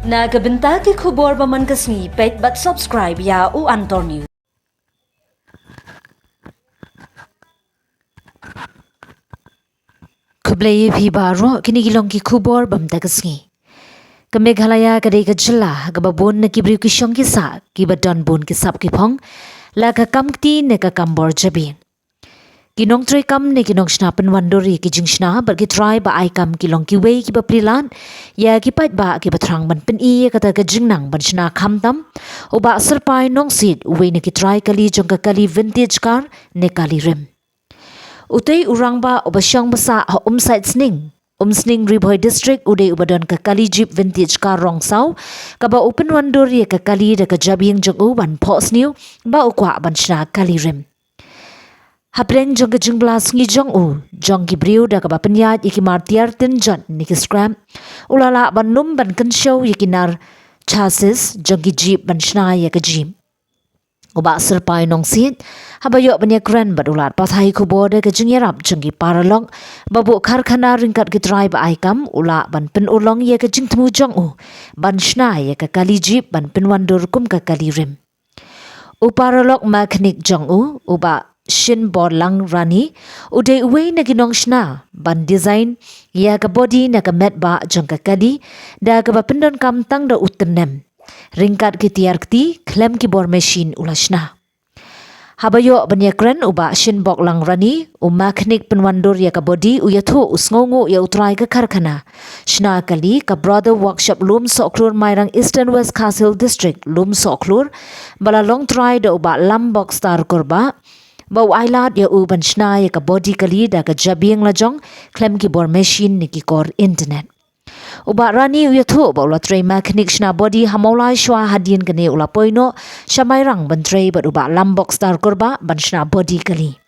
Nagabenta ki khubor baman kasni pet but subscribe ya u Antor News. Kublai phi baro kini gilong ki khubor bam tagasngi. Ka Meghalaya ka dei ka jilla ka babon na ki briu ki shong ki sa ki badon bon ki sap ki phong la ka kamti ne ka kambor jabi. Kinong try kam ne kinong shnapen wandori ki jingshna bar ki try ba ai kam kilong ki wei ki ba prilan ya ki pat ba ki batrang ban pen I ka ta ka jingnang ban shna kham tam o ba serpai nong sit wei ne ki try kali jong ka kali vintage car ne kali rim. Utai urang ba obasyang basa ha side sning sning Riboy district udai ubadon ka kali jeep vintage car rong sau ka ba open wandori ka kali da ka jabing jong u ban pos new ba ukwa ban shna kali rim. Hapreng jong ka jingblas ngi jong u jong ki briu da ka ba penyat iki martiar tin jan ni ki scram ulala ban num ban kan show iki nar chassis jong ki jeep ban shna ya ka jeep Uba serpai nong sit habayok banyak keren badulat pathai ku border ke jingyarap jenggi paralong babu karkhana ringkat ke drive aikam ula ban pen ulong ye ke jing temu jong u ban shna ye ke kali jeep ban pen wandur kum ke kali rim uparalok mekanik jong u uba shin borlang rani uday uwe na ginong shna ban design ya ke body na ke met ba jong ke kali da ke ba pendon kam tang da utenem ringkat ki tiar kti klem ki bor machine ulashna habayo banyakren uba shin bok lang rani mekanik penwandur ya ka body u yathu usngongu ya utrai ka karkhana shna kali ka brother workshop lum soklur mairang eastern west castle district lum soklur bala long try da uba lambok star korba bau ailat ya u ban shna ya ka body kali da ka jabing lajong klem ki bor machine ni ki kor internet Uba rani uyathu ba ula tray mekanik shna body hamolai shwa hadien kene ula poino shamairang ban tray ba uba lambok star korba ban shna body kali.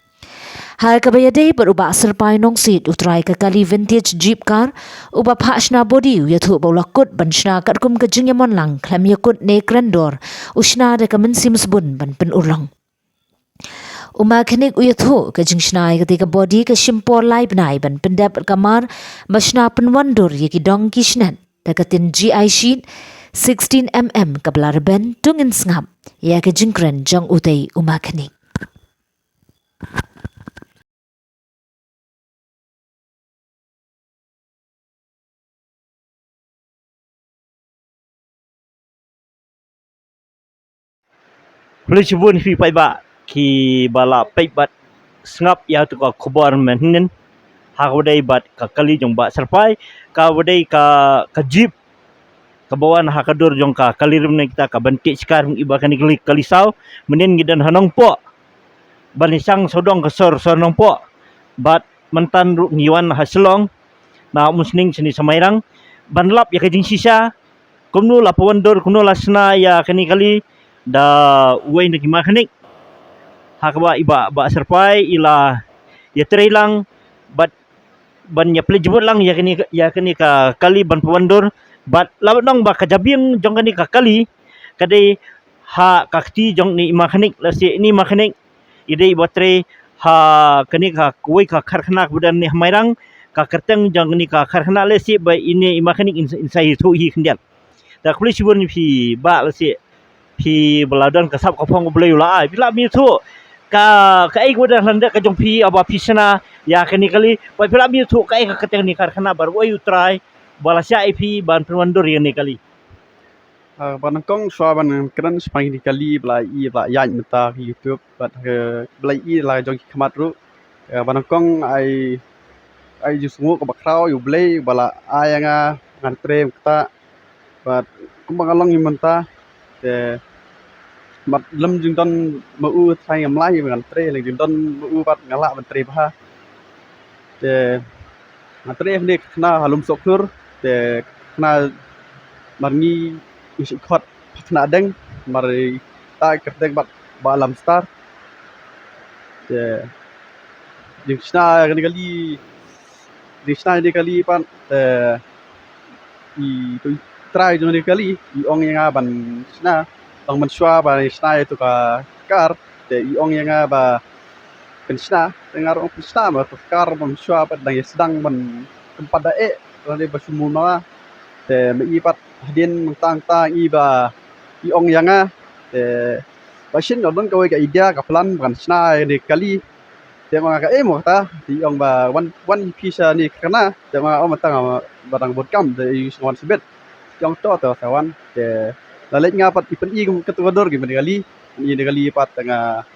Hai kabayade ba uba serpai nong sit utrai ka kali vintage jeep car uba pha shna body uyathu ba ula kut ban shna katkum ka jingyamon lang klam yakut ne krendor ushna de ka mensims bun ban pen urlong. Mekanik uyathu ka jingshnai ka tika body ka shimpor lai benai ban pendap kamar masna penwandur yaki dong kishnan da ka tin GI sheet 16 ka blar ben tungin sngap ya ka jingkren jong utai mekanik Pelicibun fi pai ba ki bala pai bat sngap ya tu ka khubar menhin ha wadai bat ka kali jong ba serpai ka wadai ka jeep ka bawan ha kadur jong ka kalirim ne kita ka bantik skar iba kan kali sau menin gidan hanong po banisang sodong ka sor nong po bat mentan ru ngiwan haslong na musning sini samairang banlap ya kajing sisa kumnu lapawandur kumnu lasna ya kali da uai na mekanik hakba iba ba serpai ila ya trailang bat ban ya plejebut lang ya kini ka kali ban pawandur bat labat nong ba kajabing jong kani ka kali kadai ha kakti jong ni mekanik lasi ni mekanik ide batre ha kani ka kuai ka karkhana budan ni hamairang ka kerteng jong ni ka karkhana lesi ba ini mekanik insai thu hi kendial da kulisibun fi ba lasi pi beladon kasap kapong boleh ula bila mi tu ka ai goda landa ka jong pi aba pisna ya kani kali pa bila mi tu ka ai ka keteng ni karkhana bar oi utrai bala sia ip ban perwandur ni kali Banakong swaban keren sepang di kali bela ya meta YouTube but bela la jong khamat ru banakong ai jusmu ka bakrau yu blei bala ayanga ngan trem kta but kumbangalong yumenta te mat lem jing don mau thai ngam lai ngan tre le jing don mau bat ngala ban tre ba te tre ni khna halum sokur te khna marni isi khot khna deng mari ta kerteng bat balam star te jing sna ni kali pan i tu try jong ni kali i ong nga ban sna tong man shwa ba sna itu ka kar te i ong nga ba pensna dengar ong pensna ba to kar ban shwa ba dang sedang ban tempat dae rani basumu ma te me i pat hadin tang iba i ong yanga basin don kau ka idea ka plan bukan sna ni kali dia mga ka mo ta di ong ba one piece ni kana dia mga om tang barang bodkam de use one sibet yang to sawan de lalit ngapat ipen i ketua dor gimana kali ni kali pat tengah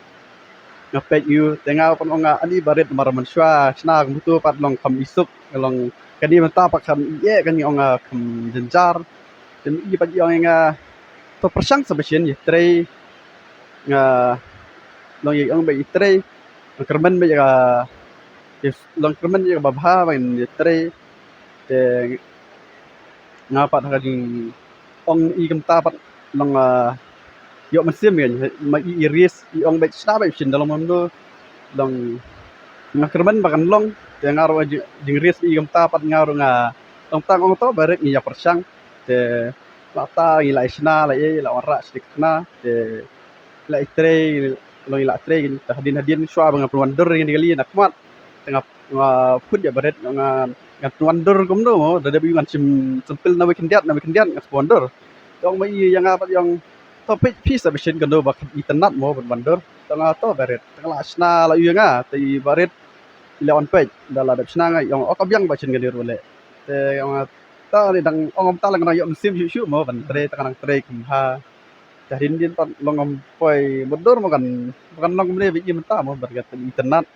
ngapet you tengah pon onga ani baret maraman swa sna mutu pat long kam isuk long kadi mata pak kam ye kan onga kam jenjar dan i pat yang nga to persang sabasien ye tre nga long ye ong ba tre kermen ba ya long kermen ye babha ba ye tre te ngapa ta ding ong i kam ta pat long yo mesim ye ma i iris i ong ba sna ba sin dalam mondo long ngakerman bakan long te ngaro jing ris i kam ta pat ngaro nga ong tang ong to barek ni ya persang te lata ila isna la ye la ora sdik na te la itre lo ila tre gin hadin swa bang pelwandor ngin kali nak mat tengah put ya baret nga pelwandor kum do mo da bi ngan simpel na wekendiat nga pelwandor dong mai yang apa yang topik pisa besin kendo bak internet mo pelwandor tengah to baret tengah asna la yu nga te baret ilawan page dala dap sna nga yang okabyang bacin gadir wale te yang ta ni dang ongom ta lang na yo musim syu mo ban tre tengah tre kumha Dahin din tan longom poi bodor mo kan long mene biji menta mo bergat internet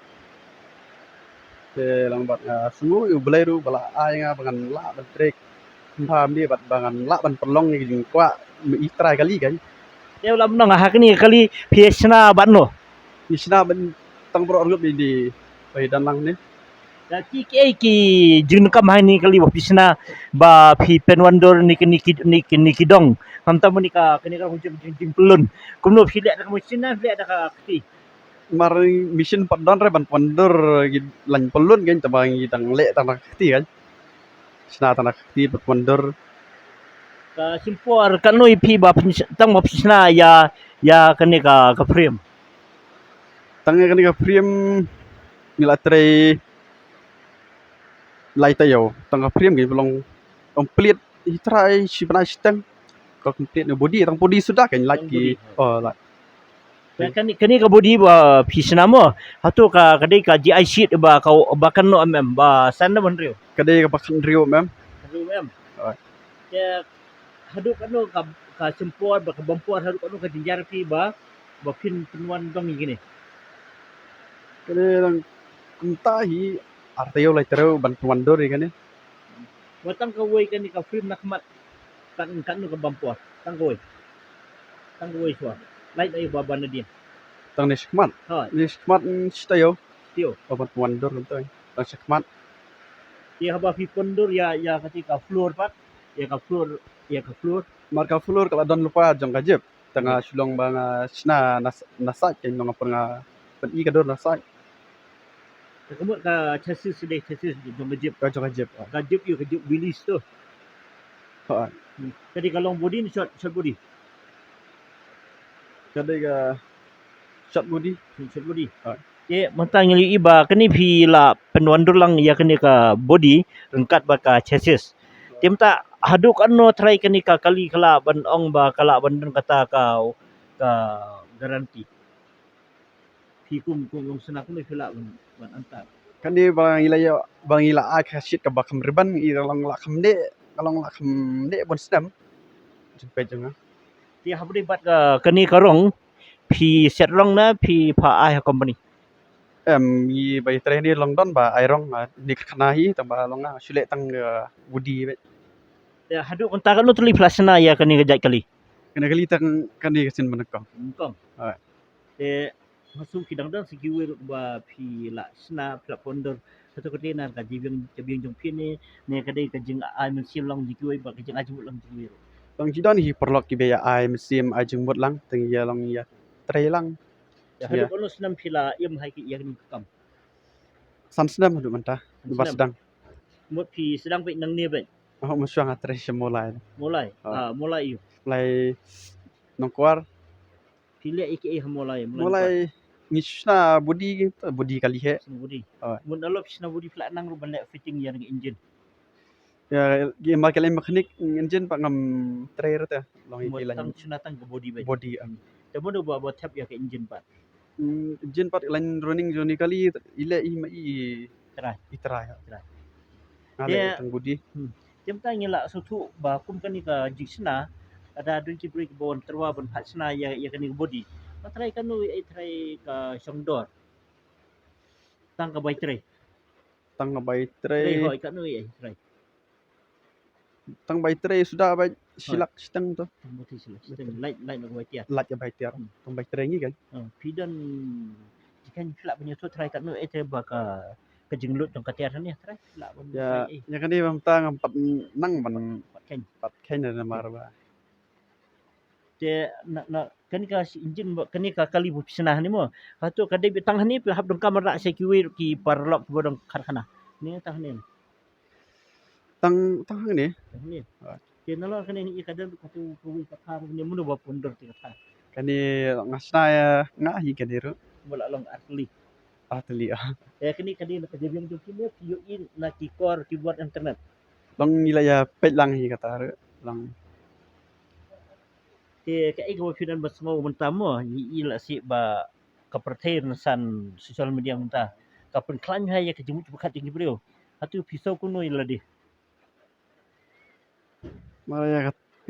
te long bat sungu yu beleru bala ai nga bangan la ban trek pham dia bat bangan la ban perlong ni jing kwa mi try kali kan dia ulam nang hakni kali piesna banno isna ban tang bro orgut di pai dan lang ni da ki jing kam hani kali pisna ba pi penwandor ni kidong kamta mo ni ka kani ka jing pelun kumno phile da musina phile da ka kti mari mission padon re ban pondor lan pelun kan tabang tang le tang ti kan isna tang ti pondor ka simpor kanoi pi ba tang mo pisna ya kani ka frame tang kan ka frame nila tre lai tayo tang ka frame gi belong complete try si bana sistem ko complete no body tang body sudah kan lagi oh lah kani ka body ba pisna mo hatu ka kadai ka GI sheet ba ka bakan no ba sana mon rio kadai ka pakan rio mem rio mem oh ya hadu kanu ka simpor ba ka bampor hadu kanu ka jinjar pi ba pin pinwan dong gini kadai lang kunta hi artayo lai tero ban wandor kan ni watang ka way kani ka frame nakmat kan ka bampor tang goy so light ay baba na din tang ni skmat ha ni skmat stayo tio ban wandor kan tang skmat ya haba fi pondor ya ketika floor pat ya ka floor marka floor kalau don lupa jong kajib tengah sulong bang sna nasat kan ngong pernga pen i kador nasat kemudian ka chassis di jom jong kajib kajib bilis tu ha jadi kalau body ni short body kadai ka shot body ha ye mentang li iba kani phi la penwandur lang ya kani ka body rengkat ba ka chassis timta haduk anno try kani ka kali kala ban ong ba kala ban kata ka garanti phi kum long sena kum phila ban antar kan dia bang ila a khashit ka bakam riban i long la kham de kalong la kham de bon stem jumpe janga ti habri bat ka kani karong phi set long na phi pha ai company i bai tre ni long don ba airong ni khana hi tamba long na sule tang budi be ya haduk konta kan tuli plasna ya kani gajak kali kena kali tang kan ni kesin manakong kong ha masuk kidang dan sekiwe ba phi la sna pla pondor satu ketina ka jibing jong pin ni ne kadai ka jing ai men sim long jikiwe ba ka jing ajung long jikiwe tang jidon hi perlok ki be ya ai mesim ajung mut lang tang ya long ya tre lang ya haduk ono senam phila im hai ki yang kam san snam hadu manta ba sedang mut phi sedang pe nang ne be oh musyang atre semolai mulai yu mulai nongkwar phile iki mulai ngisna budi kali he budi oh mun alop sna budi flat nang ru ban fitting yang engine Ya gimbal kalian mekanik engine pak ngam trailer teh long Mo iki tang lan sunatang ke body ba. body Tamo do ba tap ya ke engine pat. engine pat lan running joni kali ile i ma i Try. itra ya Try. ngale Dia tang budi Dia tang ngela sutu ba kum kan ni ka jiksna ada dun ki break bon terwa bon phatsna ya kan ni body. Ma try kan nu try ka songdor. Tang ka bai try. tang bai Try tray hoi kan nu try. tang bai tray sudah bai Hoi. silak stang tu Tang boti sila. Light nak bai tiar. lat ya bai tiar tang bai tray ni kan Pidan jika pula punya tu try kat nu ba ka kejenglut tong katiar ni try pula pun ya try ya kan ni bang tang empat nang ban kan. pat kain na mar ba Dia nak kan ka si engine kan ka kali bu pisnah ni mo. Hatu kadai bitang ni pi hab dong kamera se kiwir ki parlok bodong kharkhana. Ni tah ni. tang tang ni Ni. Dia nalo kan ni kadang katu kuwi kathar ni mun ba pondor ti kathar. kan ni ngasna ya ngahi kan diru Bola long atli. atli Kini kadi nak jadi yang tu kini yo in na ki core keyboard internet. long nila ya pet lang hi kata lang Ke ego finan ba semua mentamo ila si ba kapertain san social media menta kapen klan hai ke jemu bukat tinggi beliau hatu pisau kuno ila di mara ya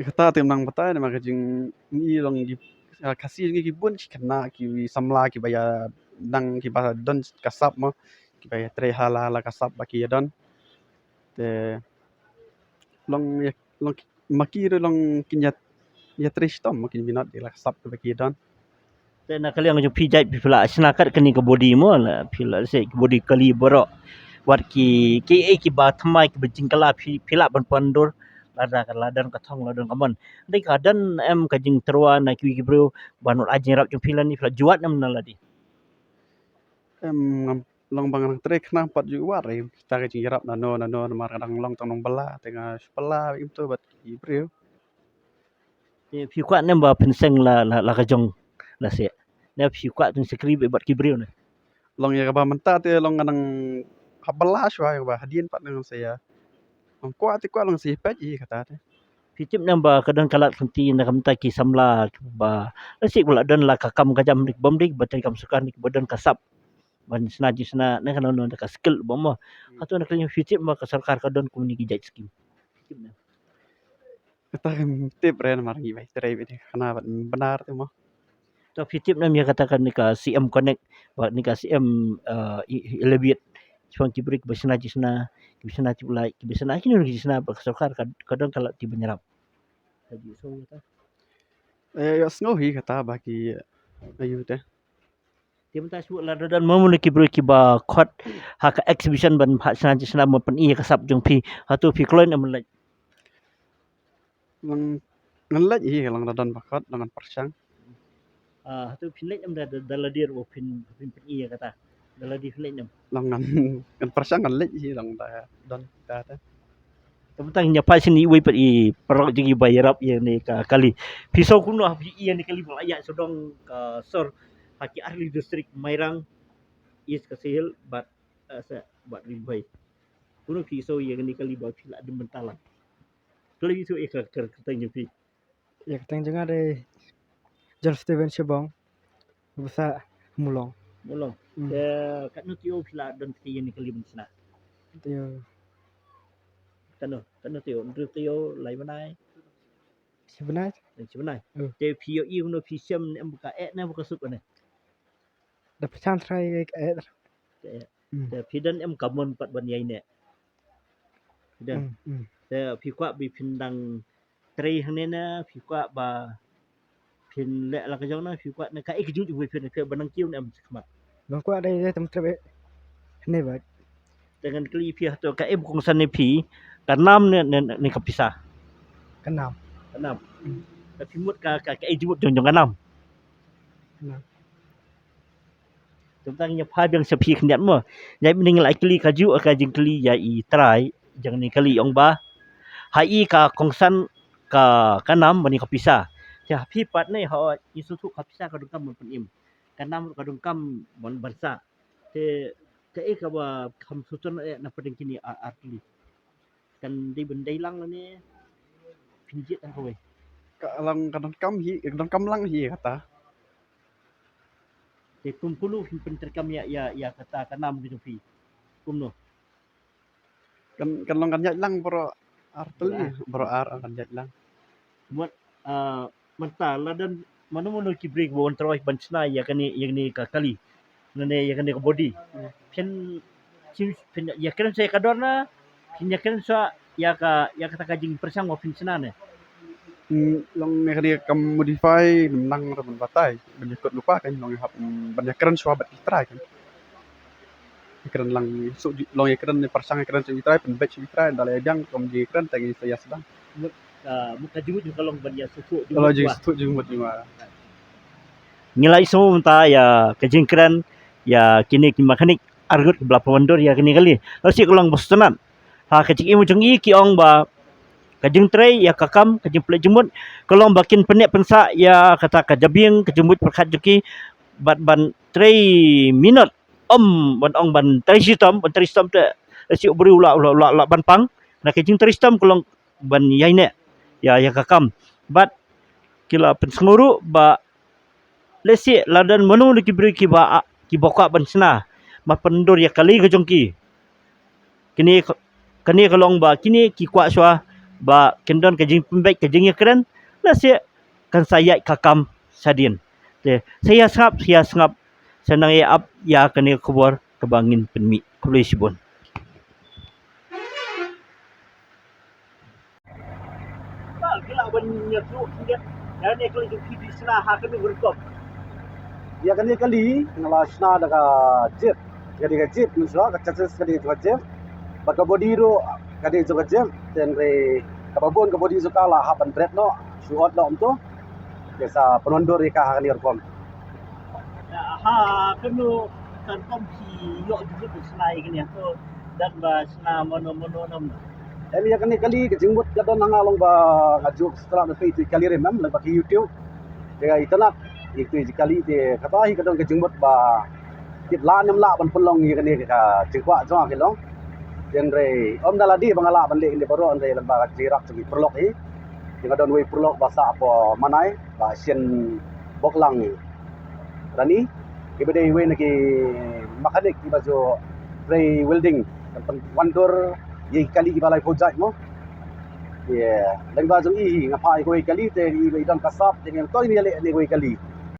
kata tim nang batai na magajing ni long di kasih ni ki bun kena ki samla ki baya dang ki ba don kasap mo ki baya tre hala hala kasap ba ki don te long long makiro long kinyat ya tre stom makin binat di la kasap ba ki don te nak kali yang pijai pila sinakat kini ke body mo la pila se body kali borok wat ki ba thamai ki bejingkala pila ban pandur lada kan ladan ka thong ladan kamon dei kadan em ka jing terwa na ki bro banut ajin rap jung pila ni pila juat nam na ladi em long bang tre kena pat ju war kita ke jirap na no mar kadang long tong bela tengah sepela itu bat ki brio te phi kwa nem ba penseng la ka jong la se ne phi kwa tung sekri be bat ki bro na long ya ba menta te long kadang habela shwa ya ba hadien pat dengan saya long kuat kuat long si pet i kata te Fitip namba kadang kalat kunti na kamta ki samla ba asik pula dan la kakam kajam dik bom dik batai kam sukan dik badan kasap ban snaji sna na kan no ka skill bom ma atau nak kanya fitip ma ka sarkar kadon komuniki jaj skim fitip na kata tip ren mar gi bai tre be kana bat benar tu mo to fitip na mi katakan ni ka CM connect ba ni ka CM elevate chuan ki break ba snaji sna ki sna ti pula ki sna ki ni sna ba ka sarkar kadon kalat ti benyerap jadi so ta ya snow hi kata bagi ayu te Dia minta sebut lah dan mamu ki bro ki ba khot ha ka exhibition ban pha sana jisna mo pen i ka sap jong phi ha tu phi kloin am lai long ngelat hi long dan bakot dengan persang ha tu phi lai am da daladir wo phin phin i kata daladi phi lai am long ngan persang ngelat hi long da don ta te tentang nya pa sini wei pe i perok jigi bayarap ye ni ka kali pisau kuno ha phi i ni kali bang ayat sodong ka sor haki ahli distrik Mairang is ka sehel bat sa bat ribai kuno pisau ye ni kali ba phi la de mentalang kali itu ka tanya phi Ya keteng jeng ada John Steven Shibong bisa mulong. Molong. Kat nu tio pila don tio ni kali bensna. Tio Kan nu tio ndu tio lai manai. sebenarnya Sebenai. Ừ. Te pio i no pisiam ni buka na buka sup ne. dapat santrai kayak Te pidan em kamon pat ban yai ne. Pidan. Te pi kwa bi pindang tri hang ne na pi kwa ba pin le la ka jong na pi kwa na ka ik ju ju pin ke banang kiu em khmat. bang kuat ada tempat terbaik ini baik Dengan kali pi to ka em kong san ne pi tanam ne ka pisah. kenam Enam. Tapi mut ka jumut jong enam. Enam. Tentang nya pha biang sepi kniat mo. Nyai mending lai kali kaju ka jing kali ya i try jang ni kali ong ba. Hai ka kongsan ka kanam bani ka pisa. Ya pi pat nei ha isu tu ka pisa ka dung kam pun im. Kanam ka dung kam bon bansa. Te ka ba kam sutun na pading kini artli. kan di bendai lang ni pinjit aku weh. Kalang kadang kam hi kadang kam lang hi kata. Te kumpulu penterkam ya kata kanam gitu fi. Kumno. Kan lang kan lang pro artel pro kan lang. Buat mentala dan mana ki break bon teroi bansna ya ni kali. Nane ya kani ka body. Pen ya kan saya kadorna ya kan sa ya kata kajing persang wa pinsna ne. Long ni kam modify nang ra batai. Banyak lupa kan long hap banyak keren swabat kitrai kan. Keren lang so long keren ni persang keren so kitrai pen batch kitrai dalai jang kom ji keren tangi saya sedang. Muka jumut juga kalau banyak susu. Kalau ji stu jumut juga. Nilai semua mentah ya kajing keren ya kini mekanik argut belah pondor ya kini kali. Lalu si kalau bos tenan. Ha kajing imu jeng i ki ong ba kajing tray ya kakam kajing pelak jemut kalau bakin penek pensa ya kata kajabing kajemut perkat juki ban tray minut ban ong ban tray sistem tu si beri ulah ban pang na kajing tray sistem kalau ban yai ne ya kakam bat kila pensenguru ba lesi ladan menu ki beri ki ba ki boka ban sena ma pendor ya kali kajongki kini kalau ba kini ki kwa swa ba kendon kajing pembek kajing ya keren lah saya kan saya kakam sadin saya sangap senang ya up ya kini kubur kebangin penmi kulisibun gila banyak tu dia dan ni kalau di sana ha kami berkop Ya kali ngala sna daga jet. Jadi ka jet miswa ka chances kali ka jet. Baka body ro kali ka jet then re kababon ka body zo kala haban bread no suot no umto. Biasa penondor ka kali kom. ha kanu kan kompi yo juga di sana ini aku dan ba sana mono nam Eli ya kali ka jingmut ka don nangalong ba ngajuk setelah na pay kali remem la baki YouTube. Dia itanak itu kali te katahi ka don ka jingmut ba kit la nem la ban pulong ni kani ka jingwa jo ke long. Genre om daladi bangala ban le ni baro andre lan ba jirak segi perlok i. Yang don we perlok basa apa manai ba sien boklang rani ibade we naki mekanik di bajo pre welding one door ye kali ki balai project mo dan bajo i ngapai ko kali te i dan kasap dengan toy ni le ni kali